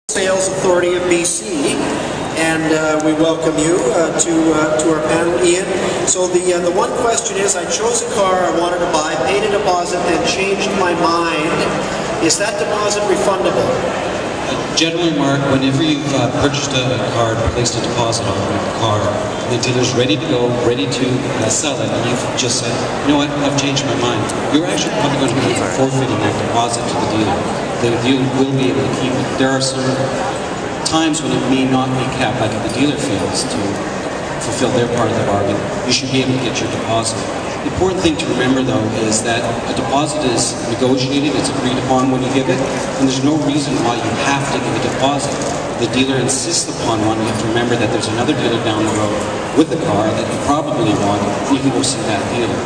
Sales Authority of BC, and we welcome you to our panel, Ian. So the one question is, I chose a car I wanted to buy, paid a deposit, then changed my mind. Is that deposit refundable? Generally, Mark, whenever you've purchased a car, placed a deposit on the car, the dealer's ready to go, ready to sell it, and you've just said, you know what, I've changed my mind, you're actually probably going to be forfeiting that deposit to the dealer. The dealer will be able to keep it. There are some times when it may not be kept, like if the dealer fails to fulfill their part of the bargain, you should be able to get your deposit. The important thing to remember, though, is that a deposit is negotiated, it's agreed upon when you give it, and there's no reason why you have to give a deposit. If the dealer insists upon one, you have to remember that there's another dealer down the road with a car that you probably want, and you can go see that dealer.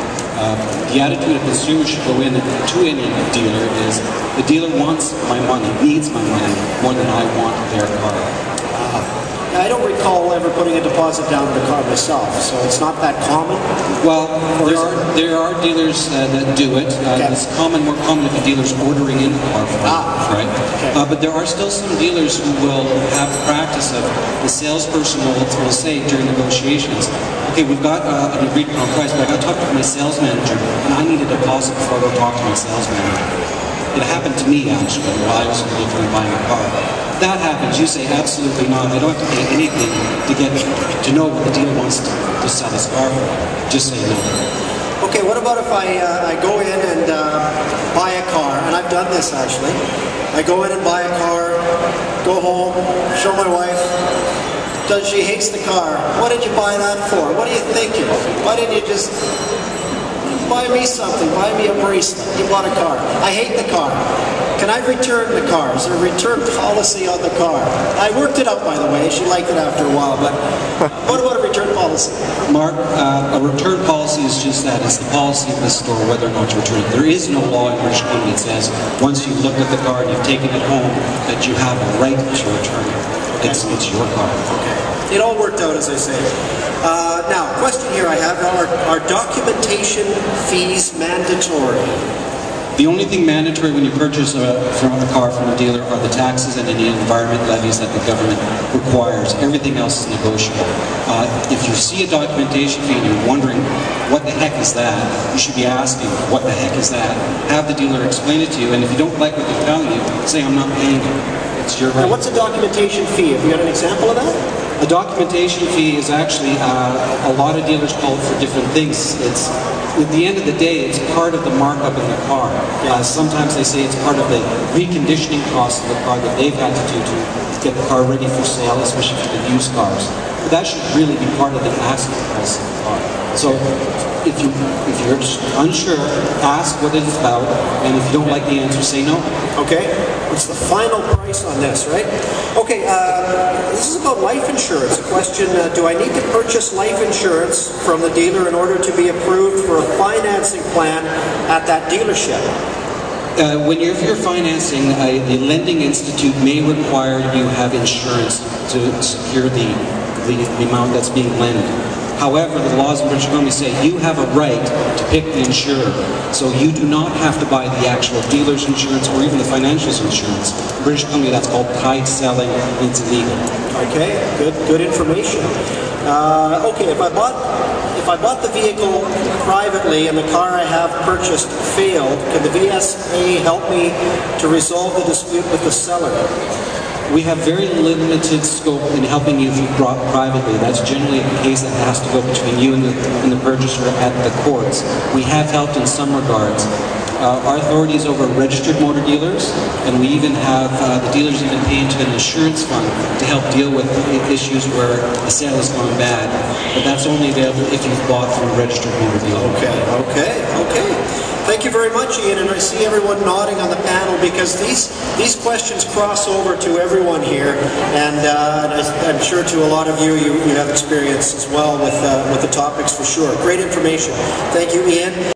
The attitude of consumers should go in to any dealer is, the dealer wants my money, needs my money, more than I want their car. I don't recall ever putting a deposit down in the car myself, so it's not that common? Well, there are dealers that do it. It's more common if a dealer's ordering in the car for you, right? Okay. But there are still some dealers who will have the practice of, the salesperson will say during negotiations, okay, we've got an agreed upon price, but I got to talk to my sales manager, and I need a deposit before I go talk to my sales manager. It happened to me, actually, while I was looking at buying a car. That happens, you say absolutely not. I don't have to pay anything to know what the dealer wants to sell this car for. Just say no. Okay, what about if I go in and buy a car, and I've done this actually. I go in and buy a car, go home, show my wife. She hates the car. What did you buy that for? What are you thinking? Why didn't you just buy me something? Buy me a bracelet. You bought a car. I hate the car. Can I return the car? Is there a return policy on the car? I worked it out, by the way. She liked it after a while, but what about a return policy? Mark, a return policy is just that. It's the policy of the store whether or not to return it. There is no law in British Columbia that says once you've looked at the car and you've taken it home that you have a right to return it. It's your car. Okay. It all worked out, as I say. Now, question here I have, are documentation fees mandatory? The only thing mandatory when you purchase a car from a dealer are the taxes and any environment levies that the government requires. Everything else is negotiable. If you see a documentation fee and you're wondering, what the heck is that? You should be asking, what the heck is that? Have the dealer explain it to you, and if you don't like what they're telling you, say, I'm not paying it. It's your right. Now, what's a documentation fee? Have you got an example of that? A documentation fee is actually, a lot of dealers call it for different things. At the end of the day, it's part of the markup in the car. Sometimes they say it's part of the reconditioning cost of the car that they've had to do to get the car ready for sale, especially for the used cars. But that should really be part of the asking price of the car. So if you're unsure, ask what it's about, and if you don't like the answer, say no. Okay. What's the final price on this, right? Okay, this is about life insurance. A question, do I need to purchase life insurance from the dealer in order to be approved for a financing plan at that dealership? If you're financing, the lending institute may require you have insurance to secure the amount that's being lent. However, the laws in British Columbia say you have a right to pick the insurer, so you do not have to buy the actual dealer's insurance or even the financial's insurance. In British Columbia, that's called tied selling. It's illegal. Okay, good information. Okay, if I bought the vehicle privately and the car I have purchased failed, can the VSA help me to resolve the dispute with the seller? We have very limited scope in helping you if you bought privately. That's generally a case that has to go between you and the purchaser at the courts. We have helped in some regards. Our authority is over registered motor dealers, and we even have the dealers even pay into an insurance fund to help deal with issues where the sale has gone bad. But that's only available if you've bought from a registered motor dealer. Okay. Thank you very much, Ian, and I see everyone nodding on the panel because these questions cross over to everyone here, and I'm sure to a lot of you have experience as well with the topics for sure. Great information. Thank you, Ian.